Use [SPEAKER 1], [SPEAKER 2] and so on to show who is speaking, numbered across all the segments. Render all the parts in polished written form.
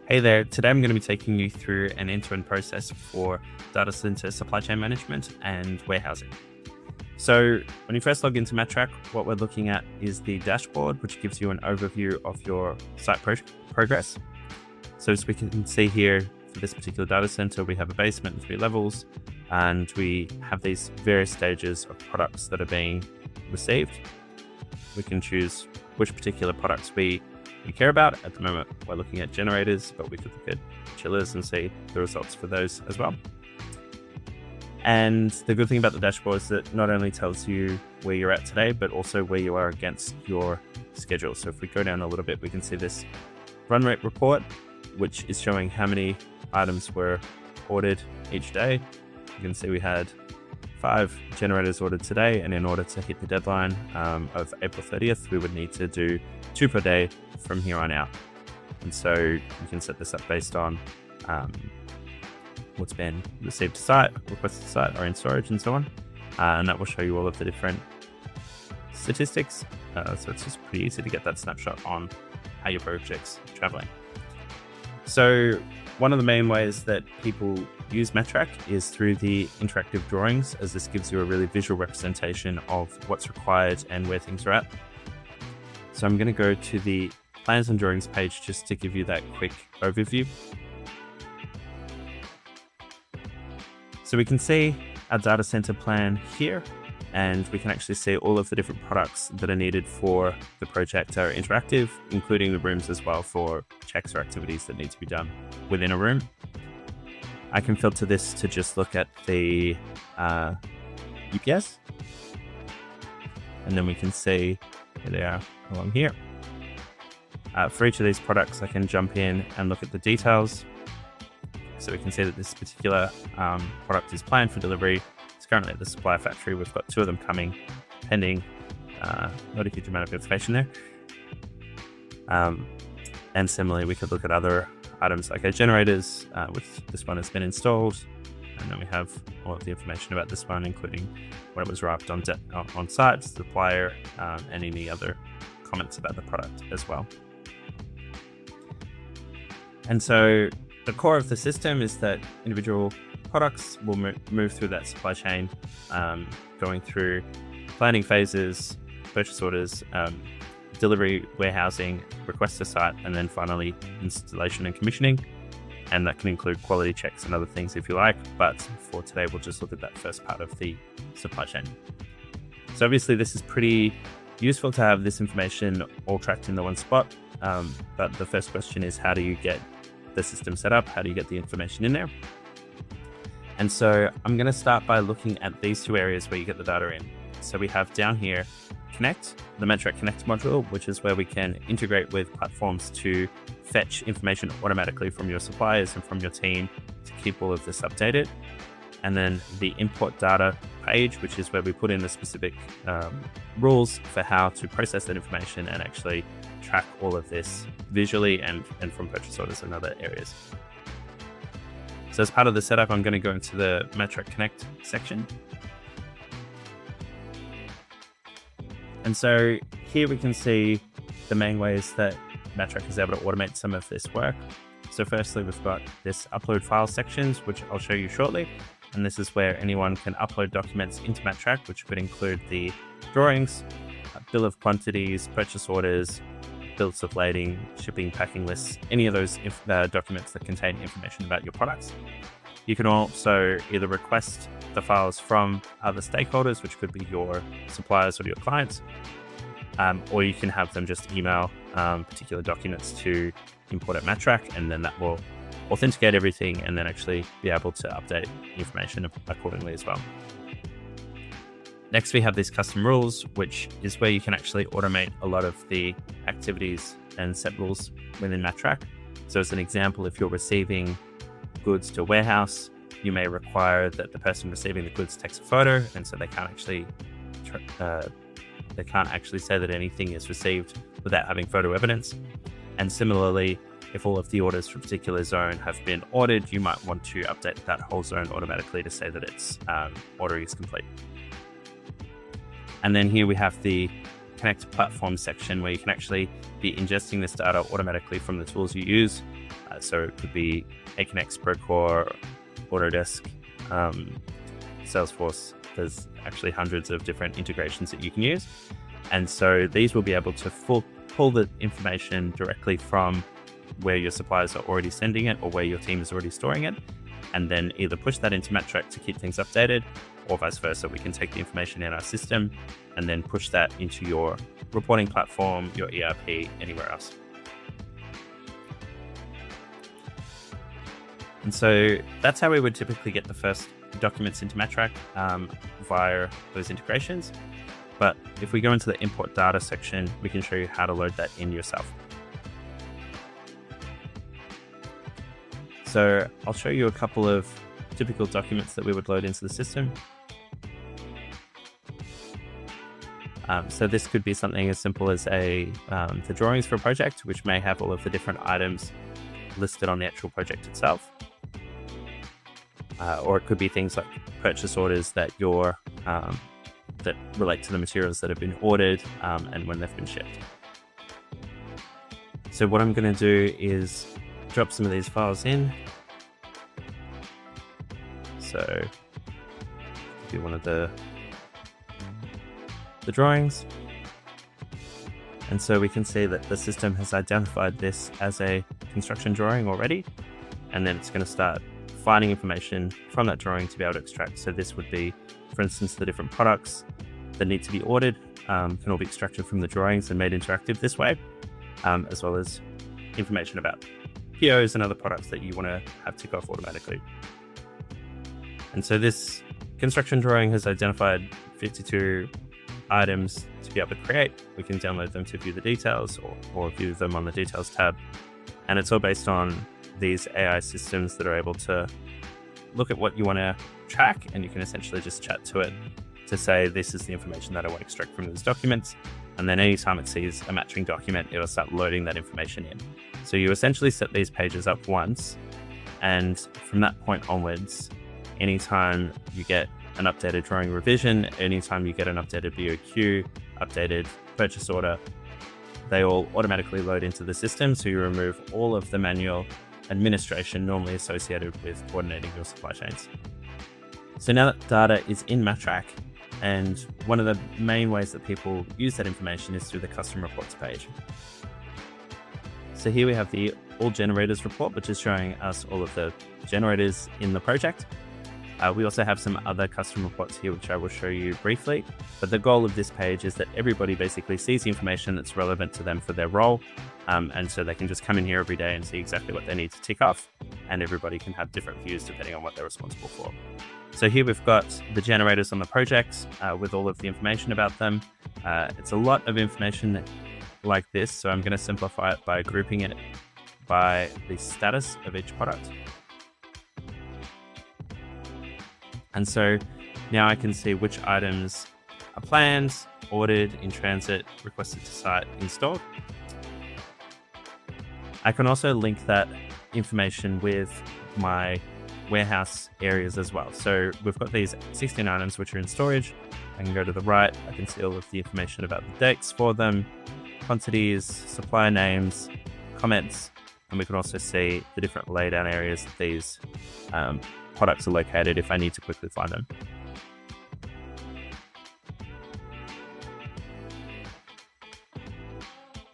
[SPEAKER 1] Hey there, today I'm going to be taking you through an end-to-end process for data center supply chain management and warehousing. So when you first log into Matrak, what we're looking at is the dashboard, which gives you an overview of your site progress. So as we can see here, for this particular data center, we have a basement and 3 levels, and we have these various stages of products that are being received. We can choose which particular products we care about. At the moment, we're looking at generators, but we could look at chillers and see the results for those as well. And the good thing about the dashboard is that not only tells you where you're at today, but also where you are against your schedule. So if we go down a little bit, we can see this run rate report, which is showing how many items were ordered each day. You can see we had 5 generators ordered today, and in order to hit the deadline of April 30th, we would need to do 2 per day from here on out. And so you can set this up based on what's been received to site, requested to site, or in storage, and so on. And that will show you all of the different statistics. So it's just pretty easy to get that snapshot on how your project's traveling. So one of the main ways that people use Matrak is through the interactive drawings, as this gives you a really visual representation of what's required and where things are at. So I'm going to go to the plans and drawings page just to give you that quick overview. So we can see our data center plan here, and we can actually see all of the different products that are needed for the project are interactive, including the rooms as well for checks or activities that need to be done within a room. I can filter this to just look at the UPS, and then we can see where they are along here. For each of these products, I can jump in and look at the details. So we can see that this particular product is planned for delivery. It's currently at the supplier factory. We've got 2 of them coming, pending. Not a huge amount of information there. And similarly, we could look at other items like our generators, which this one has been installed. And then we have all of the information about this one, including when it was wrapped on site, supplier, and any other comments about the product as well. And so the core of the system is that individual products will move through that supply chain, going through planning phases, purchase orders, delivery, warehousing, request to site, and then finally installation and commissioning. And that can include quality checks and other things if you like. But for today, we'll just look at that first part of the supply chain. So obviously this is pretty useful to have this information all tracked in the one spot. But the first question is, how do you get the system set up? How do you get the information in there? And so I'm going to start by looking at these 2 areas where you get the data in. So we have down here Connect, the Matrak Connect module, which is where we can integrate with platforms to fetch information automatically from your suppliers and from your team to keep all of this updated. And then the import data page, which is where we put in the specific rules for how to process that information and actually track all of this visually and from purchase orders and other areas. So as part of the setup, I'm going to go into the Matrak Connect section. And so here we can see the main ways that Matrak is able to automate some of this work. So firstly, we've got this upload file sections, which I'll show you shortly. And this is where anyone can upload documents into Matrak, which could include the drawings, bill of quantities, purchase orders, bills of lading, shipping, packing lists, any of those documents that contain information about your products. You can also either request the files from other stakeholders, which could be your suppliers or your clients, or you can have them just email particular documents to import at Matrak, and then that will authenticate everything and then actually be able to update information accordingly as well. Next, we have these custom rules, which is where you can actually automate a lot of the activities and set rules within Matrak. So as an example, if you're receiving goods to a warehouse, you may require that the person receiving the goods takes a photo, and so they can't actually say that anything is received without having photo evidence. And similarly, if all of the orders for a particular zone have been ordered, you might want to update that whole zone automatically to say that its order is complete. And then here we have the Connect platform section where you can actually be ingesting this data automatically from the tools you use. So it could be Connect, Procore, Autodesk, Salesforce. There's actually hundreds of different integrations that you can use. And so these will be able to pull the information directly from where your suppliers are already sending it or where your team is already storing it, and then either push that into Matrak to keep things updated, or vice versa. We can take the information in our system and then push that into your reporting platform, your ERP, anywhere else. And so that's how we would typically get the first documents into Matrak via those integrations. But if we go into the import data section, we can show you how to load that in yourself. So I'll show you a couple of typical documents that we would load into the system. So this could be something as simple as the drawings for a project, which may have all of the different items listed on the actual project itself. Or it could be things like purchase orders that that relate to the materials that have been ordered and when they've been shipped. So what I'm going to do is drop some of these files in. So do one of the drawings. And so we can see that the system has identified this as a construction drawing already. And then it's going to start finding information from that drawing to be able to extract. So this would be, for instance, the different products that need to be ordered can all be extracted from the drawings and made interactive this way, as well as information about POs and other products that you want to have tick off automatically. And so this construction drawing has identified 52 items to be able to create. We can download them to view the details or view them on the details tab. And it's all based on these AI systems that are able to look at what you want to track, and you can essentially just chat to it to say, this is the information that I want to extract from these documents. And then anytime it sees a matching document, it'll start loading that information in. So you essentially set these pages up once, and from that point onwards, anytime you get an updated drawing revision, anytime you get an updated BOQ, updated purchase order, they all automatically load into the system. So you remove all of the manual administration normally associated with coordinating your supply chains. So now that data is in Matrak, and one of the main ways that people use that information is through the custom reports page. So here we have the all generators report, which is showing us all of the generators in the project. We also have some other custom reports here, which I will show you briefly. But the goal of this page is that everybody basically sees the information that's relevant to them for their role. And so they can just come in here every day and see exactly what they need to tick off. And everybody can have different views depending on what they're responsible for. So here we've got the generators on the project with all of the information about them. It's a lot of information like this. So I'm going to simplify it by grouping it by the status of each product. And so now I can see which items are planned, ordered, in transit, requested to site, installed. I can also link that information with my warehouse areas as well. So we've got these 16 items which are in storage. I can go to the right. I can see all of the information about the dates for them, quantities, supplier names, comments, and we can also see the different laydown areas that these products are located if I need to quickly find them.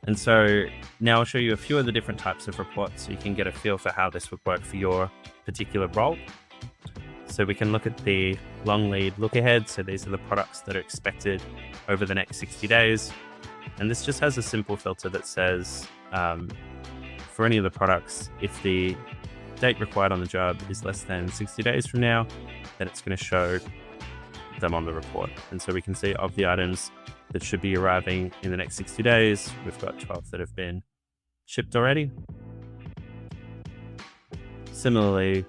[SPEAKER 1] And so now I'll show you a few of the different types of reports so you can get a feel for how this would work for your particular role. So we can look at the long lead look ahead. So these are the products that are expected over the next 60 days. And this just has a simple filter that says for any of the products, if the date required on the job is less than 60 days from now, then it's going to show them on the report. And so we can see of the items that should be arriving in the next 60 days, we've got 12 that have been shipped already. Similarly,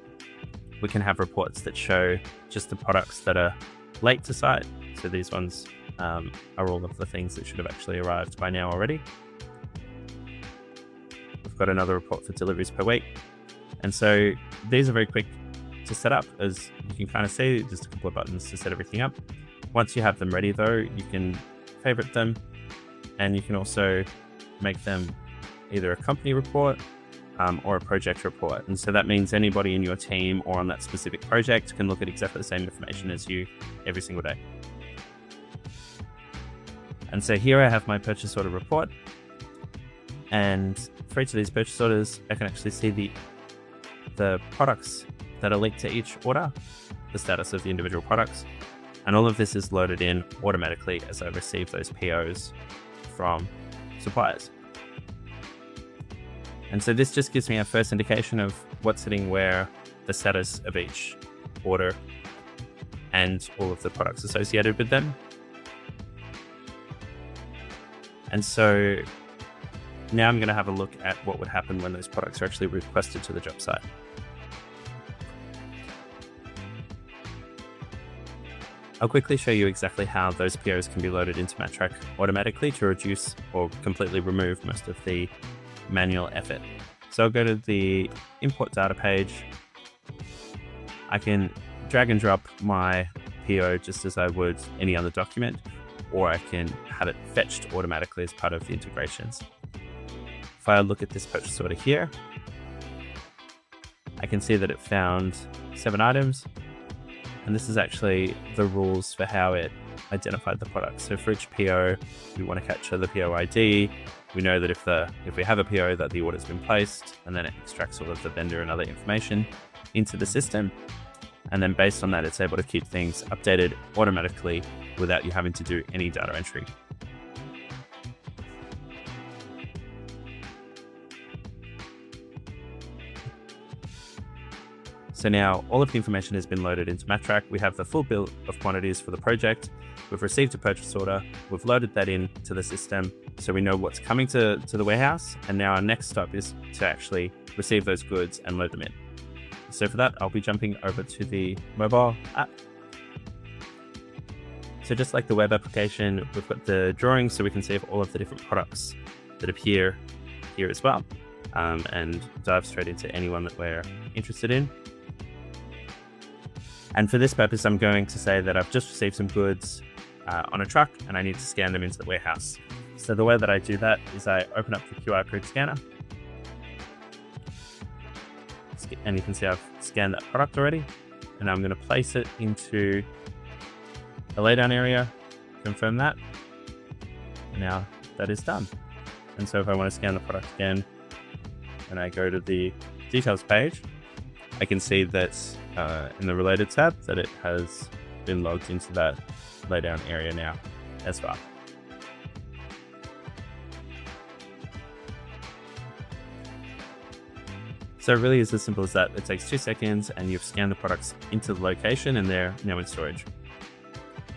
[SPEAKER 1] we can have reports that show just the products that are late to site. So these ones are all of the things that should have actually arrived by now already. We've got another report for deliveries per week. And so these are very quick to set up, as you can kind of see, just a couple of buttons to set everything up. Once you have them ready though, you can favorite them and you can also make them either a company report or a project report. And so that means anybody in your team or on that specific project can look at exactly the same information as you every single day. And so here I have my purchase order report. And for each of these purchase orders, I can actually see the products that are linked to each order, the status of the individual products. And all of this is loaded in automatically as I receive those POs from suppliers. And so this just gives me a first indication of what's sitting where, the status of each order, and all of the products associated with them. And so now I'm going to have a look at what would happen when those products are actually requested to the job site. I'll quickly show you exactly how those POs can be loaded into Matrak automatically to reduce or completely remove most of the manual effort. So I'll go to the import data page. I can drag and drop my PO just as I would any other document, or I can have it fetched automatically as part of the integrations. If I look at this purchase order here, I can see that it found 7 items, and this is actually the rules for how it identified the product. So for each PO, we want to capture the PO ID. We know that if we have a PO, that the order's been placed, and then it extracts all of the vendor and other information into the system. And then based on that, it's able to keep things updated automatically without you having to do any data entry. So now all of the information has been loaded into Matrak. We have the full bill of quantities for the project. We've received a purchase order. We've loaded that into the system, so we know what's coming to the warehouse. And now our next step is to actually receive those goods and load them in. So for that, I'll be jumping over to the mobile app. So just like the web application, we've got the drawings, so we can see all of the different products that appear here as well, and dive straight into any one that we're interested in. And for this purpose, I'm going to say that I've just received some goods on a truck and I need to scan them into the warehouse. So the way that I do that is I open up the QR code scanner, and you can see I've scanned that product already. And I'm going to place it into a laydown area, confirm that, and now that is done. And so if I want to scan the product again, and I go to the details page, I can see that in the related tab that it has been logged into that laydown area now as well. So it really is as simple as that. It takes 2 seconds and you've scanned the products into the location and they're now in storage.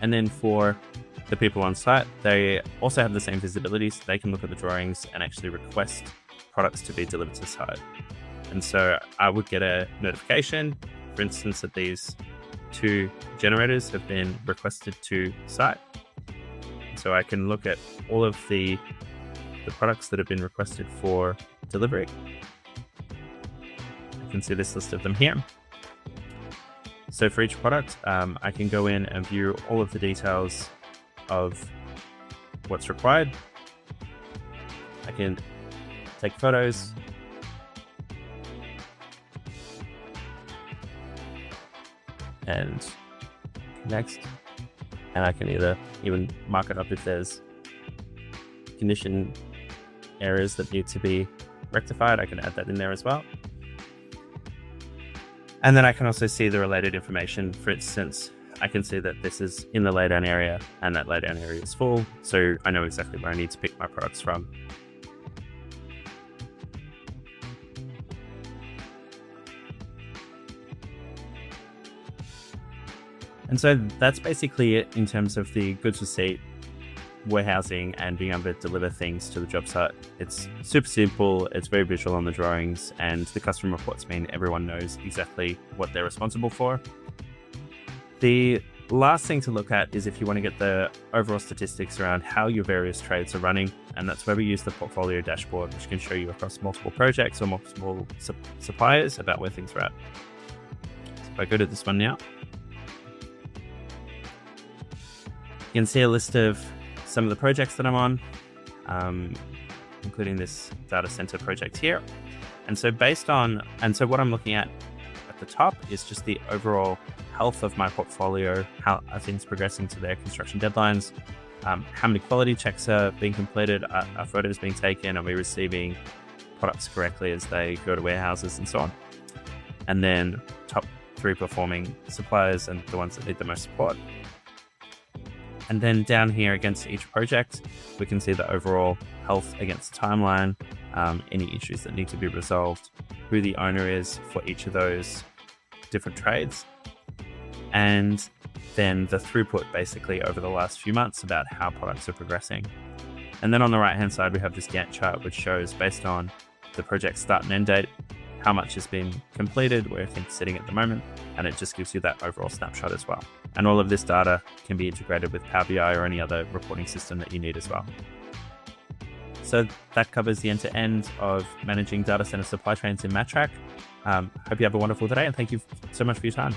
[SPEAKER 1] And then for the people on site, they also have the same visibility, so they can look at the drawings and actually request products to be delivered to site. And so I would get a notification, for instance, that these 2 generators have been requested to site. So I can look at all of the products that have been requested for delivery. You can see this list of them here. So for each product, I can go in and view all of the details of what's required. I can take photos, and next, and I can even mark it up if there's condition errors that need to be rectified. I can add that in there as well. And then I can also see the related information. For instance, I can see that this is in the laydown area and that laydown area is full, so I know exactly where I need to pick my products from. And so that's basically it in terms of the goods receipt, warehousing, and being able to deliver things to the job site. It's super simple, it's very visual on the drawings, and the custom reports mean everyone knows exactly what they're responsible for. The last thing to look at is if you want to get the overall statistics around how your various trades are running, and that's where we use the portfolio dashboard, which can show you across multiple projects or multiple suppliers about where things are at. So if I go to this one now, you can see a list of some of the projects that I'm on. including this data center project here. And so what I'm looking at the top is just the overall health of my portfolio, how are things progressing to their construction deadlines, how many quality checks are being completed, are photos being taken, are we receiving products correctly as they go to warehouses and so on. And then top 3 performing suppliers and the ones that need the most support. And then down here against each project, we can see the overall health against the timeline, any issues that need to be resolved, who the owner is for each of those different trades, and then the throughput basically over the last few months about how products are progressing. And then on the right hand side, we have this Gantt chart, which shows based on the project start and end date, how much has been completed, where things are sitting at the moment, and it just gives you that overall snapshot as well. And all of this data can be integrated with Power BI or any other reporting system that you need as well. So that covers the end-to-end of managing data center supply chains in Matrak. Hope you have a wonderful day, and thank you so much for your time.